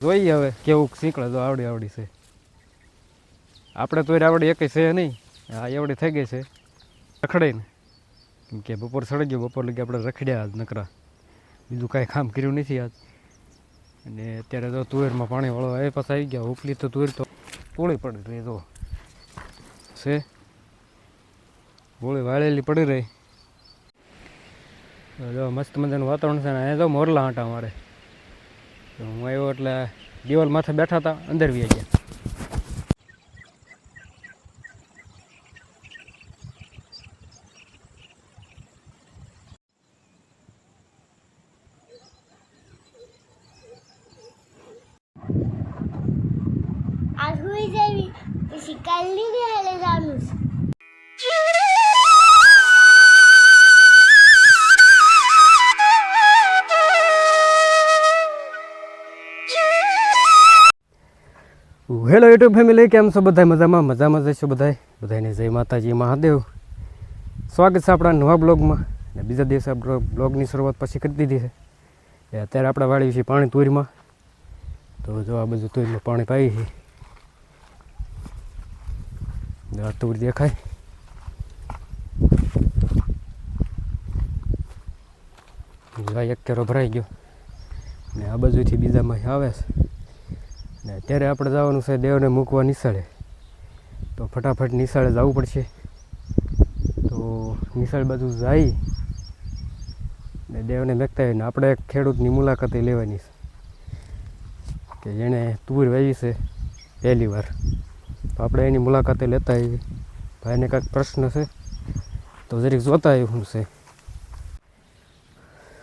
જોઈએ હવે કેવું શીખડે તો આવડી છે. આપણે તો આવડી એક છે નહીં, આ એવડી થઈ ગઈ છે રખડે ને. કેમ કે બપોર સડી ગયો, બપોર લગી આપણે રખડ્યા આજ નકરા, બીજું કાંઈ કામ કર્યું નથી આજ. અને અત્યારે તો તુવેરમાં પાણી વાળો એ પાછા આવી ગયા. ઉપલી તો તુવેર તો પોળી પડી રહી તો છે, પોળી વાળેલી પડી રહી. જો મસ્ત મજાનું વાતાવરણ છે ને. અહીંયા તો મોરલા આંટા મારે. હું આવ્યો એટલે દિવાલ માથે બેઠા હતા, અંદર વી ગયા. आज हुई जाएगी किसी कल भी हेले जानू હેલો યુટ્યુબ ફેમિલી, કેમ છો બધા? મજામાં જઈશું બધાને જય માતાજી મહાદેવ. સ્વાગત છે આપણા નવા બ્લોગમાં. અને બીજા દિવસે બ્લોગની શરૂઆત પછી કરી દીધી છે. અત્યારે આપણે વાળી છીએ પાણી તુરીમાં. તો જો આ બધું તુરીમાં પાણી પાઈ છે. આ તુર દેખાય. એક કેરો ભરાઈ ગયો ને આ બાજુથી બીજામાં આવે છે. ને અત્યારે આપણે જવાનું છે દેવને મૂકવા નિશાળે. તો ફટાફટ નિશાળે જવું પડશે. તો નિશાળ બાજુ જઈ ને દેવને મેકતા હોય ને આપણે એક ખેડૂતની મુલાકાતે લેવાની છે કે જેણે તુર વાવી છે પહેલી વાર. તો આપણે એની મુલાકાતે લેતા આવીએ. ભાઈને કાંઈક પ્રશ્ન છે તો જરીક જોતા આવ્યું છે.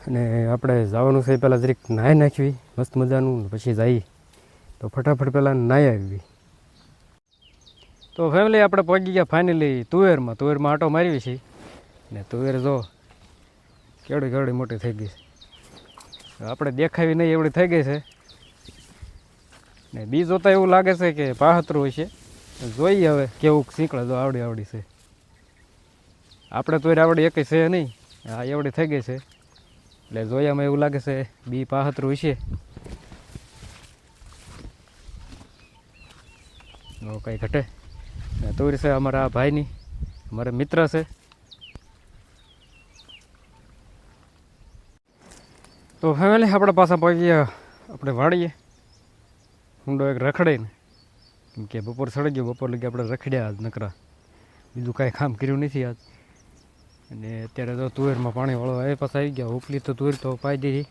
અને આપણે જવાનું છે પહેલાં જરીક નાહી નાખવી મસ્ત મજાનું, પછી જઈએ. તો ફટાફટ પહેલાં નાહી આવી. તો ફેમિલી આપણે પહોંચી ગયા ફાઇનલી તુવેરમાં આંટો મારવી છે. ને તુવેર જો કેવડી મોટી થઈ ગઈ છે. આપણે દેખાવી નહીં એવડી થઈ ગઈ છે. ને બી જોતા એવું લાગે છે કે પાહતરું હોય છે. જોઈએ હવે કેવું શીખડે તો આવડી છે. આપણે તુવેર આવડી એક છે નહીં, આ એવડી થઈ ગઈ છે. એટલે જોયામાં એવું લાગે છે બી પાહતરું હોય છે. કંઈ ઘટે. તુવેર છે અમારા ભાઈની, અમારા મિત્ર છે. તો ફેમિલી આપણે પાછા પહોંચી ગયા આપણે વાળીએ. ઊંડો એક રખડે ને. કેમ કે બપોર સડી ગયો, બપોર લગી આપણે રખડ્યા આજ નકરા, બીજું કાંઈ કામ કર્યું નથી આજ. અને અત્યારે તો તુવેરમાં પાણી વાળો એ પાછા આવી ગયા. ઉપલી તો તુવેર તો પાઈ દીધી,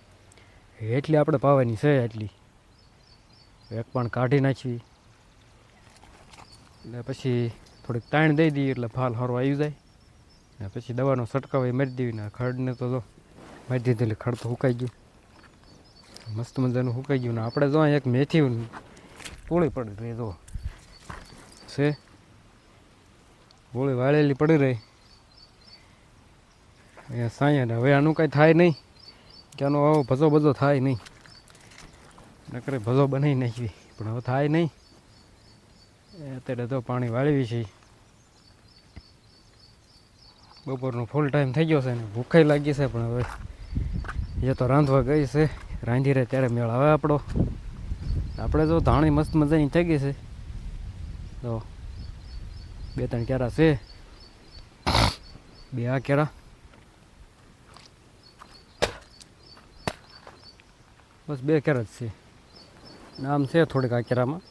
એટલી આપણે પાવાની છે. એટલી એક પણ કાઢી નાખવી એટલે પછી થોડીક તાણ દઈ દઈએ એટલે ફાલ સારો આવી જાય. ને પછી દવાનો છંટકાવ એ મારી દેવી. ને ખડને તો જો મારી દીધી એટલે ખડ તો સુકાઈ ગયું, મસ્ત મજાનું સુકાઈ ગયું. ને આપણે જો એક મેથી પોળી પડી રહી તો છે, પોળી વાળેલી પડી રહી અહીંયા સાયા. ને હવે આનું કાંઈ થાય નહીં કે આનો આવો ભજો થાય નહીં. નકરે ભજો બનાવી નાખવી પણ હવે થાય નહીં. અત્યારે તો પાણી વાળવી છે. બપોરનો ફૂલ ટાઈમ થઈ ગયો છે ને ભૂખાઈ લાગી છે. પણ હવે એ તો રાંધવા ગઈ છે, રાંધી રહે ત્યારે મેળ આવે આપણો. આપણે જો ધાણી મસ્ત મજાની થઈ ગઈ છે. તો 2-3 કેરા છે, 2 આ કેરા બસ 2 કેરા જ છે. નામ છે થોડીક આ કેરામાં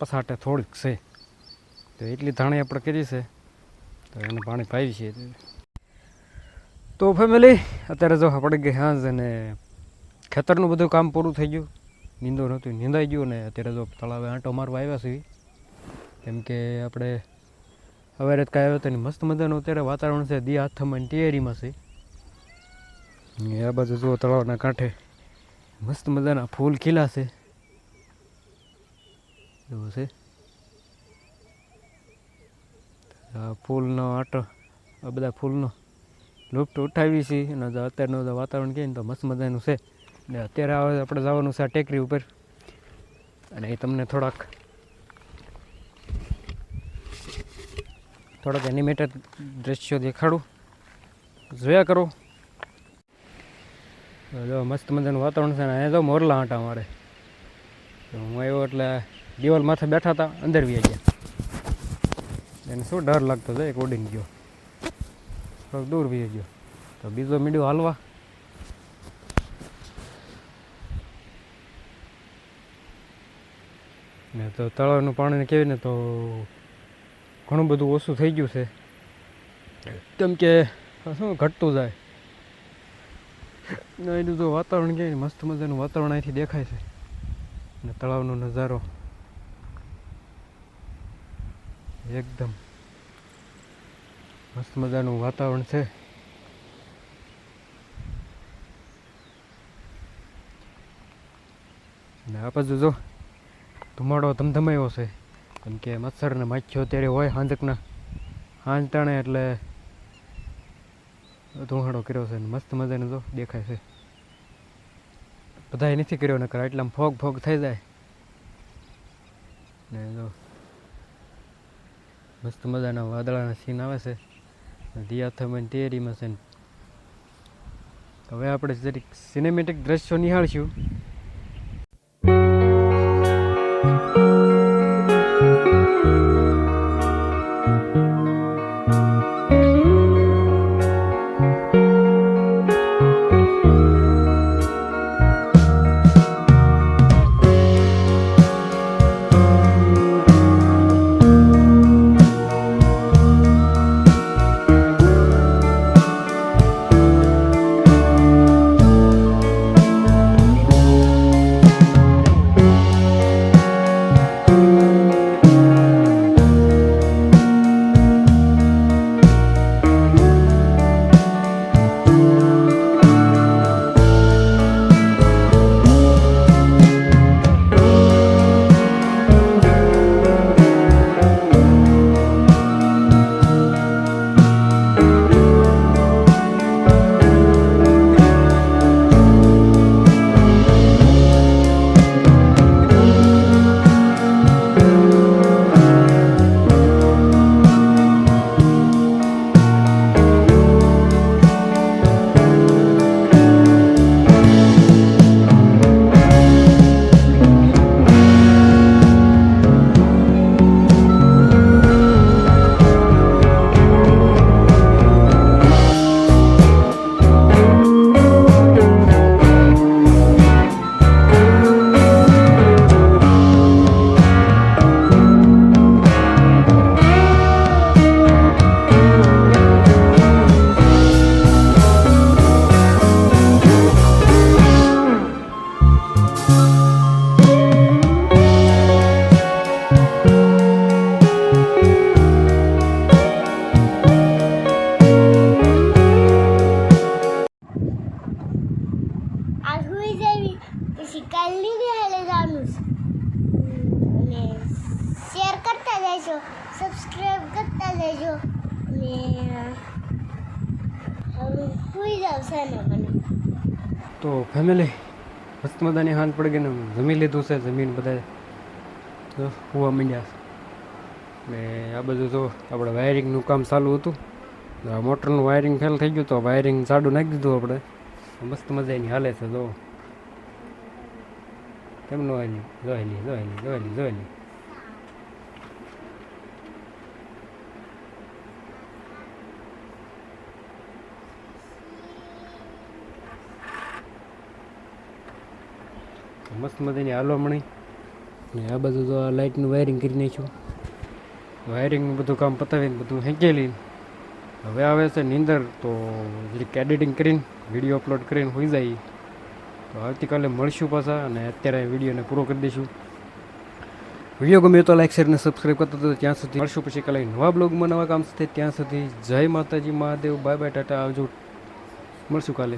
પસાટે થોડીક છે. તો એટલી ધાણી આપણે કરી છે. તો એને પાણી પાવી છે. તો ફેમિલી અત્યારે જો પડી ગઈ હાંજ અને ખેતરનું બધું કામ પૂરું થઈ ગયું. નીંદો નહોતું, નીંદાઈ ગયું. ને અત્યારે જો તળાવે આંટો મારવા આવ્યા છે. કેમ કે આપણે હવે કાંઈ આવ્યો તો નહીં. મસ્ત મજાનું અત્યારે વાતાવરણ છે. દી હાથ થવાની તૈયારીમાં છે. આ બાજુ જુઓ તળાવના કાંઠે મસ્ત મજાના ફૂલ ખીલા છે. એવું છે આ ફૂલનો આંટો, આ બધા ફૂલનો લુપ્ત ઉઠાવી છે. અને અત્યારનું વાતાવરણ કહે ને તો મસ્ત મજાનું છે. ને અત્યારે આપણે જવાનું છે આ ટેકરી ઉપર. અને એ તમને થોડાક એનિમેટેડ દ્રશ્યો દેખાડું, જોયા કરો. જો મસ્ત મજાનું વાતાવરણ છે ને. અહીંયા તો મોરલા આંટા મારે. તો હું આવ્યો એટલે દિવાલ માથે બેઠા હતા, અંદર વી ગયા. એને શું ડર લાગતો હતો, એક ઉડીને ગયો, થોડોક દૂર વી ગયો. તો બીજો મીડિયો હાલવા. ને તો તળાવનું પાણીને કહેવીને તો ઘણું બધું ઓછું થઈ ગયું છે, કેમ કે શું ઘટતું જાય. ને એનું જો વાતાવરણ કહેવાય, મસ્ત મજાનું વાતાવરણ અહીંથી દેખાય છે. ને તળાવનો નજારો એકદમ મસ્ત મજાનું વાતાવરણ છે. ને આ બાજુ જો ધુમાડો ધમધમાયો છે, કેમ કે મચ્છર ને માખીઓ અત્યારે હોય સાંજકના સાંજ ટાણે, એટલે ધુમાડો કર્યો છે. ને મસ્ત મજાનો જો દેખાય છે. બધાએ નથી કર્યો, નકર એટલામાં ફોગ ફોગ થઈ જાય. ને જો મસ્ત મજાના વાદળાના સીન આવે છે. દિયાથામાં તૈયારીમાં છે. હવે આપણે જરીક સિનેમેટિક દ્રશ્યો નિહાળશું. પછી કાલની બી હાલે જવાનું છે. અને શેર કરતા જજો, સબસ્ક્રાઈબ કરતા જજો. ને હવે સુઈ જાવ છે ને મને. તો ફેમિલી મસ્ત મજાની હાંજ પડી ગઈ ને જમી લીધું છે. જમીન બધા હોવા માંડ્યા છે. ને આ બધું તો આપણે વાયરિંગનું કામ ચાલુ હતું. મોટરનું વાયરિંગ ફેલ થઈ ગયું, તો વાયરિંગ સાડું નાખી દીધું આપણે. મસ્ત મજાની હાલે છે. જો કેમનું હાલી, જોયેલી. મસ્ત મજાની હાલવા મળી. ને આ બધું તો આ લાઇટનું વાયરિંગ કરી નાખ્યું. વાયરિંગનું બધું કામ પતાવીને બધું હેંકેલી હવે આવે છે નીંદર. તો જરીક એડિટિંગ કરીને વિડીયો અપલોડ કરીને હોઈ જાય. તો આવતીકાલે મળશું પાછા. અને અત્યારે વિડીયોને પૂરો કરી દઈશું. વિડીયો ગમ્યો તો લાઈક શેર અને સબસ્ક્રાઈબ કરતો હતો. ત્યાં સુધી મળશું પછી કાલે નવા બ્લોગમાં નવા કામ સાથે. ત્યાં સુધી જય માતાજી, મહાદેવ, બાય બાય, ટાટા, આવજો. મળશું કાલે.